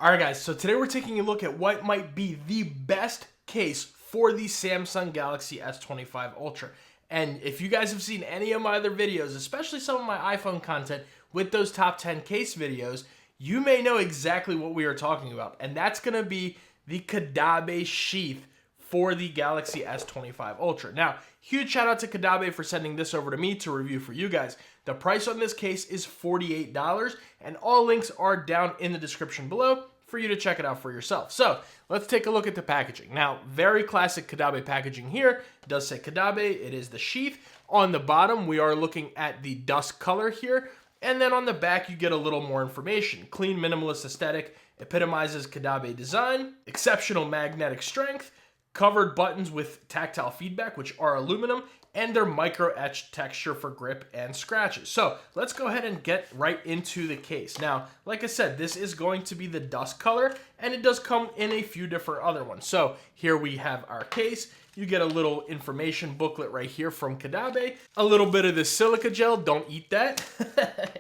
All right, guys, so today we're taking a look at what might be the best case for the Samsung Galaxy S25 Ultra. And if you guys have seen any of my other videos, especially some of my iPhone content with those top 10 case videos, you may know exactly what we are talking about. And that's going to be the Caudabe Sheath for the Galaxy S25 Ultra. Now, huge shout out to Caudabe for sending this over to me to review for you guys. The price on this case is $48, and all links are down in the description below for you to check it out for yourself. So let's take a look at the packaging. Now, very classic Caudabe packaging here. It does say Caudabe, it is the sheath. On the bottom, we are looking at the dust color here. And then on the back, you get a little more information. Clean minimalist aesthetic, epitomizes Caudabe design, exceptional magnetic strength, covered buttons with tactile feedback, which are aluminum, and their micro-etched texture for grip and scratches. So let's go ahead and get right into the case. Now, like I said, this is going to be the dust color, and it does come in a few different other ones. So here we have our case. You get a little information booklet right here from Caudabe, a little bit of the silica gel, don't eat that,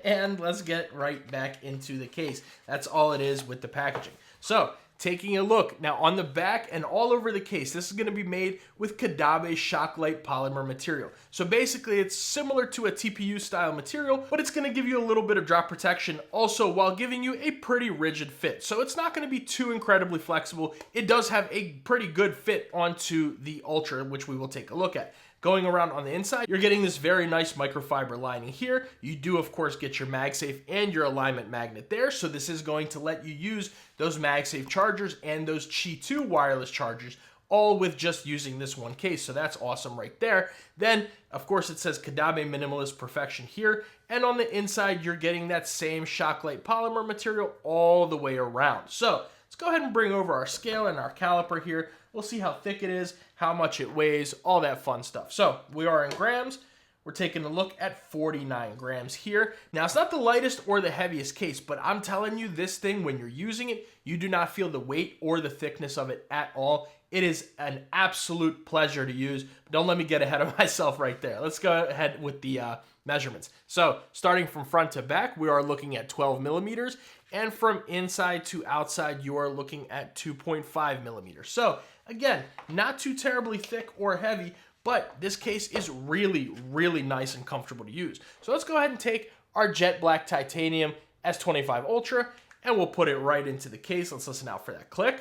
and let's get right back into the case. That's all it is with the packaging. So, taking a look, now on the back and all over the case, this is going to be made with Caudabe Shocklight polymer material. So basically it's similar to a TPU style material, but it's going to give you a little bit of drop protection also while giving you a pretty rigid fit. So it's not going to be too incredibly flexible. It does have a pretty good fit onto the Ultra, which we will take a look at. Going around on the inside, you're getting this very nice microfiber lining here. You do, of course, get your MagSafe and your alignment magnet there. So this is going to let you use those MagSafe chargers and those Qi 2 wireless chargers, all with just using this one case. So that's awesome right there. Then, of course, it says Caudabe Minimalist Perfection here. And on the inside, you're getting that same Shocklight polymer material all the way around. So let's go ahead and bring over our scale and our caliper here. We'll see how thick it is, how much it weighs, all that fun stuff. So we are in grams. We're taking a look at 49 grams here. Now, it's not the lightest or the heaviest case, but I'm telling you, this thing, when you're using it, you do not feel the weight or the thickness of it at all. It is an absolute pleasure to use. But don't let me get ahead of myself right there. Let's go ahead with the measurements. So starting from front to back, we are looking at 12 millimeters. And from inside to outside, you are looking at 2.5 millimeters. So again, not too terribly thick or heavy, but this case is really, really nice and comfortable to use. So let's go ahead and take our jet black titanium S25 Ultra, and we'll put it right into the case. Let's listen out for that click.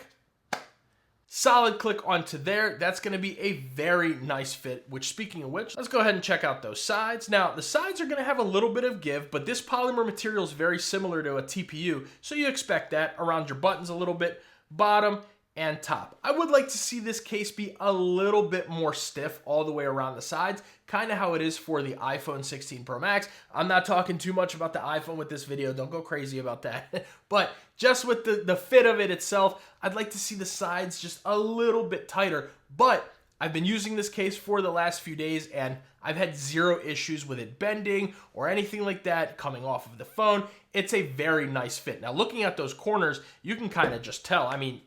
Solid click onto there. That's going to be a very nice fit, which, speaking of which, let's go ahead and check out those sides. Now, the sides are going to have a little bit of give, but this polymer material is very similar to a TPU, so you expect that around your buttons a little bit, bottom and top. I would like to see this case be a little bit more stiff all the way around the sides, kind of how it is for the iPhone 16 Pro Max. I'm not talking too much about the iPhone with this video, don't go crazy about that. But just with the fit of it itself, I'd like to see the sides just a little bit tighter. But I've been using this case for the last few days, and I've had zero issues with it bending or anything like that coming off of the phone. It's a very nice fit. Now, looking at those corners, you can kind of just tell. I mean,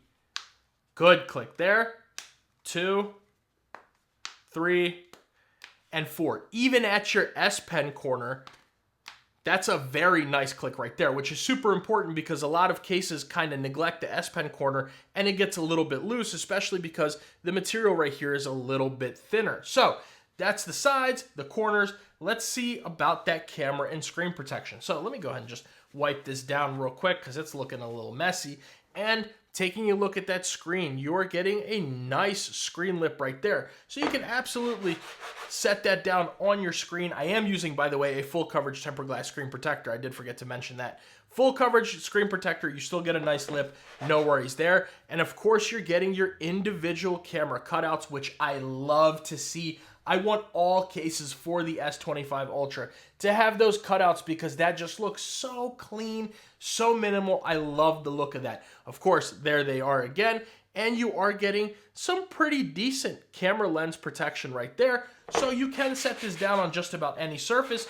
good click there, 2, 3, and 4. Even at your S Pen corner, that's a very nice click right there, which is super important because a lot of cases kind of neglect the S Pen corner and it gets a little bit loose, especially because the material right here is a little bit thinner. So that's the sides, the corners. Let's see about that camera and screen protection. So let me go ahead and just wipe this down real quick because it's looking a little messy. And taking a look at that screen, you're getting a nice screen lip right there. So you can absolutely set that down on your screen. I am using, by the way, a full coverage tempered glass screen protector. I did forget to mention that. Full coverage screen protector, you still get a nice lip, no worries there. And of course, you're getting your individual camera cutouts, which I love to see. I want all cases for the S25 Ultra to have those cutouts because that just looks so clean, so minimal. I love the look of that. Of course, there they are again, and you are getting some pretty decent camera lens protection right there. So you can set this down on just about any surface,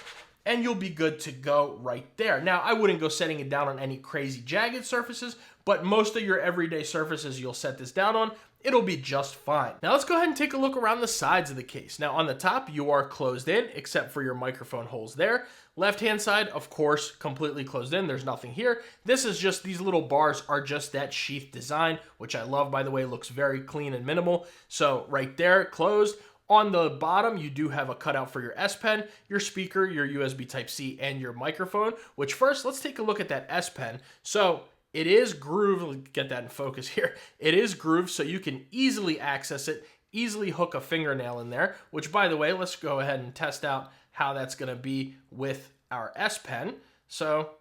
and you'll be good to go right there. Now, I wouldn't go setting it down on any crazy jagged surfaces, but most of your everyday surfaces you'll set this down on, it'll be just fine. Now let's go ahead and take a look around the sides of the case. Now on the top, you are closed in, except for your microphone holes there. Left-hand side, of course, completely closed in. There's nothing here. This is just, these little bars are just that sheath design, which I love, by the way. Looks very clean and minimal. So right there, closed. On the bottom, you do have a cutout for your S Pen, your speaker, your USB Type-C, and your microphone, which first, let's take a look at that S Pen. So it is grooved, get that in focus here. It is grooved, so you can easily access it, easily hook a fingernail in there, which by the way, let's go ahead and test out how that's gonna be with our S Pen. So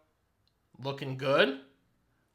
looking good,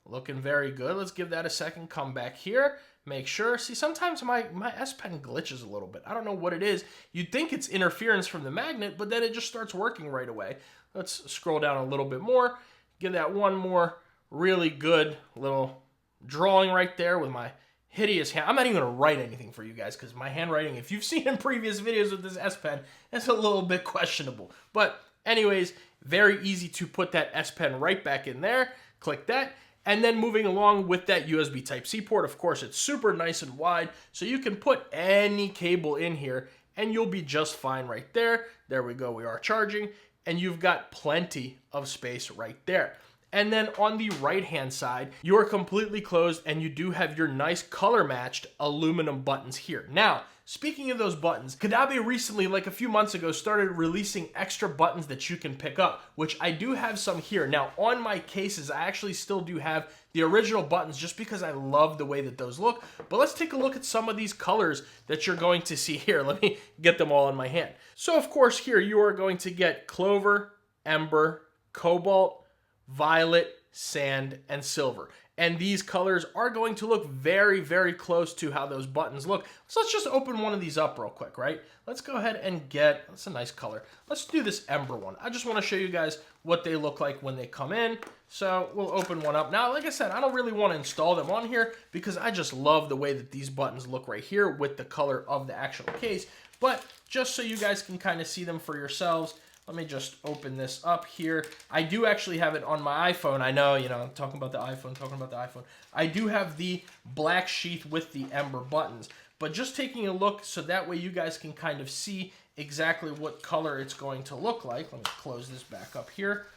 looking very good. Let's give that a second, come back here. Make sure, see, sometimes my S Pen glitches a little bit. I don't know what it is. You'd think it's interference from the magnet, but then it just starts working right away. Let's scroll down a little bit more, give that one more really good little drawing right there with my hideous hand. I'm not even gonna write anything for you guys because my handwriting, if you've seen in previous videos with this S Pen, it's a little bit questionable. But anyways, very easy to put that S Pen right back in there, click that. And then moving along with that USB Type-C port, of course, it's super nice and wide, so you can put any cable in here and you'll be just fine right there. There we go, we are charging, and you've got plenty of space right there. And then on the right-hand side, you're completely closed and you do have your nice color-matched aluminum buttons here. Now, speaking of those buttons, Caudabe recently, like a few months ago, started releasing extra buttons that you can pick up, which I do have some here. Now, on my cases, I actually still do have the original buttons just because I love the way that those look. But let's take a look at some of these colors that you're going to see here. Let me get them all in my hand. So, of course, here you are going to get Clover, Ember, Cobalt, Violet, Sand, and Silver. And these colors are going to look very, very close to how those buttons look. So let's just open one of these up real quick, right? Let's go ahead and get, that's a nice color. Let's do this Ember one. I just want to show you guys what they look like when they come in. So we'll open one up. Now, like I said, I don't really want to install them on here because I just love the way that these buttons look right here with the color of the actual case. But just so you guys can kind of see them for yourselves, let me just open this up here. I do actually have it on my iPhone. I know, I'm talking about the iPhone, I do have the black sheath with the Ember buttons. But just taking a look so that way you guys can kind of see exactly what color it's going to look like. Let me close this back up here.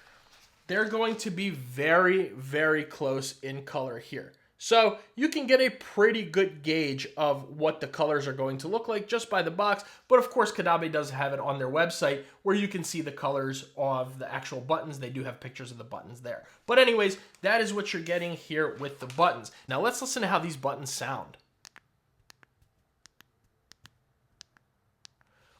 They're going to be very, very close in color here. So you can get a pretty good gauge of what the colors are going to look like just by the box. But of course, Caudabe does have it on their website where you can see the colors of the actual buttons. They do have pictures of the buttons there. But anyways, that is what you're getting here with the buttons. Now let's listen to how these buttons sound.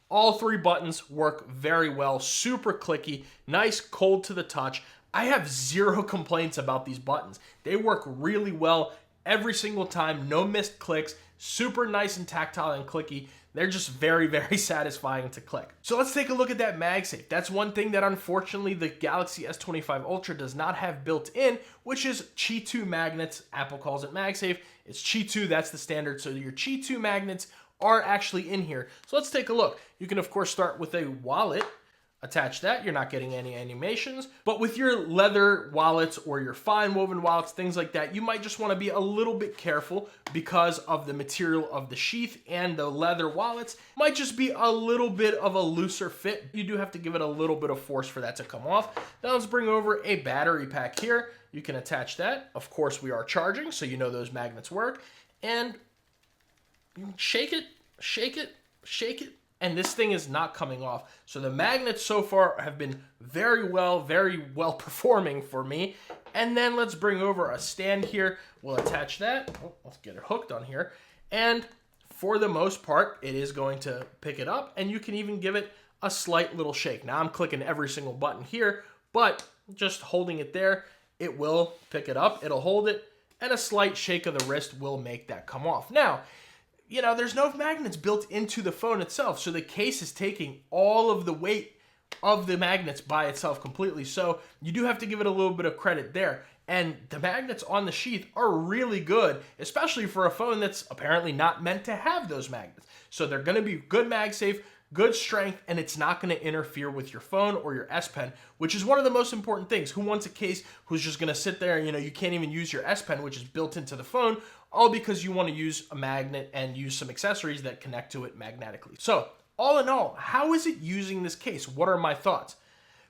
All three buttons work very well, super clicky, nice, cold to the touch. I have zero complaints about these buttons. They work really well every single time, no missed clicks, super nice and tactile and clicky. They're just very, very satisfying to click. So let's take a look at that MagSafe. That's one thing that unfortunately the Galaxy S25 Ultra does not have built in, which is Qi 2 magnets. Apple calls it MagSafe. It's Qi 2, that's the standard. So your Qi 2 magnets are actually in here. So let's take a look. You can of course start with a wallet. Attach that, you're not getting any animations. But with your leather wallets or your fine woven wallets, things like that, you might just want to be a little bit careful because of the material of the sheath, and the leather wallets might just be a little bit of a looser fit. You do have to give it a little bit of force for that to come off. Now let's bring over a battery pack here. You can attach that. Of course, we are charging, so you know those magnets work. And you shake it, shake it, shake it, and this thing is not coming off. So the magnets so far have been very well performing for me. And then let's bring over a stand here. We'll attach that. Oh, let's get it hooked on here. And for the most part, it is going to pick it up, and you can even give it a slight little shake. Now I'm clicking every single button here, but just holding it there, it will pick it up. It'll hold it, and a slight shake of the wrist will make that come off. Now, there's no magnets built into the phone itself, so the case is taking all of the weight of the magnets by itself completely, so you do have to give it a little bit of credit there. And the magnets on the sheath are really good, especially for a phone that's apparently not meant to have those magnets. So they're going to be good MagSafe, good strength, and it's not going to interfere with your phone or your S Pen, which is one of the most important things. Who wants a case who's just going to sit there, you can't even use your S Pen, which is built into the phone, all because you want to use a magnet and use some accessories that connect to it magnetically. So, all in all, how is it using this case? What are my thoughts?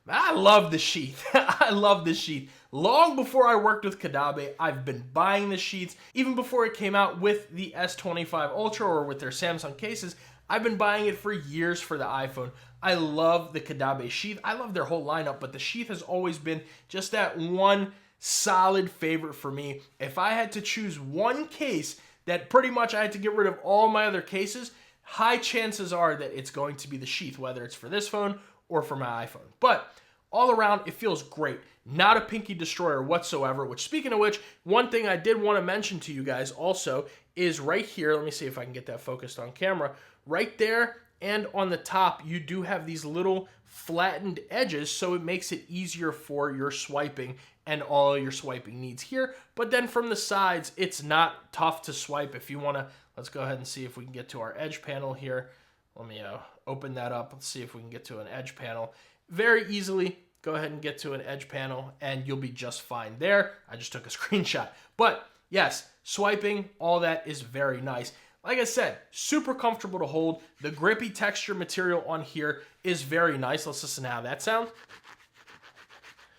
I love the sheath. I love this sheath. Long before I worked with Caudabe, I've been buying the sheaths. Even before it came out with the S25 Ultra or with their Samsung cases, I've been buying it for years for the iPhone. I love the Caudabe Sheath. I love their whole lineup, but the sheath has always been just that one solid favorite for me. If I had to choose one case that pretty much I had to get rid of all my other cases, high chances are that it's going to be the sheath, whether it's for this phone or for my iPhone. But all around, it feels great. Not a pinky destroyer whatsoever, which, speaking of which, one thing I did want to mention to you guys also is right here. Let me see if I can get that focused on camera. Right there and on the top, you do have these little flattened edges, so it makes it easier for your swiping and all your swiping needs here. But then from the sides, it's not tough to swipe. If you want to, let's go ahead and see if we can get to our edge panel here. Let me open that up. Let's see if we can get to an edge panel. Very easily, go ahead and get to an edge panel and you'll be just fine there. I just took a screenshot. But yes, swiping, all that is very nice. Like I said, super comfortable to hold. The grippy texture material on here is very nice. Let's listen to how that sounds.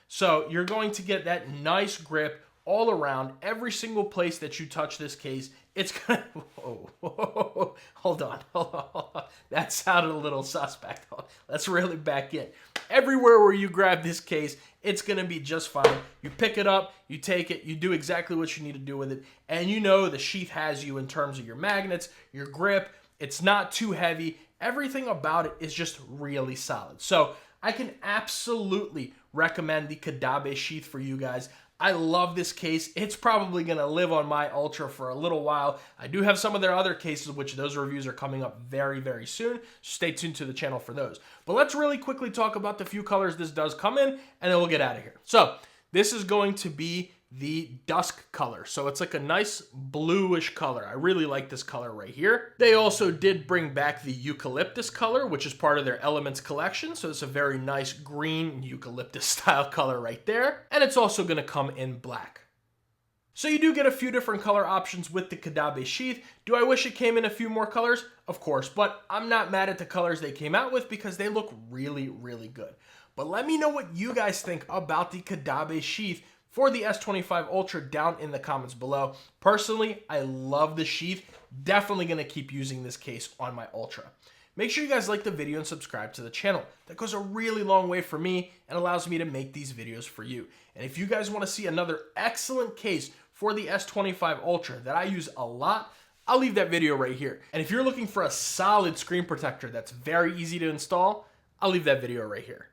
So you're going to get that nice grip all around every single place that you touch this case. It's gonna, whoa, hold on. That sounded a little suspect. Let's reel it back in. Everywhere where you grab this case, it's gonna be just fine. You pick it up, you take it, you do exactly what you need to do with it, and you know the sheath has you in terms of your magnets, your grip. It's not too heavy. Everything about it is just really solid. So I can absolutely recommend the Caudabe Sheath for you guys. I love this case. It's probably going to live on my Ultra for a little while. I do have some of their other cases, which those reviews are coming up very, very soon. Stay tuned to the channel for those. But let's really quickly talk about the few colors this does come in, and then we'll get out of here. So this is going to be the dusk color. So it's like a nice bluish color. I really like this color right here. They also did bring back the eucalyptus color, which is part of their Elements collection. So it's a very nice green eucalyptus style color right there. And it's also going to come in black. So you do get a few different color options with the Caudabe Sheath. Do I wish it came in a few more colors? Of course, but I'm not mad at the colors they came out with because they look really, really good. But let me know what you guys think about the Caudabe Sheath for the S25 Ultra down in the comments below. Personally, I love the sheath. Definitely going to keep using this case on my Ultra. Make sure you guys like the video and subscribe to the channel. That goes a really long way for me and allows me to make these videos for you. And if you guys want to see another excellent case for the S25 Ultra that I use a lot, I'll leave that video right here. And if you're looking for a solid screen protector that's very easy to install, I'll leave that video right here.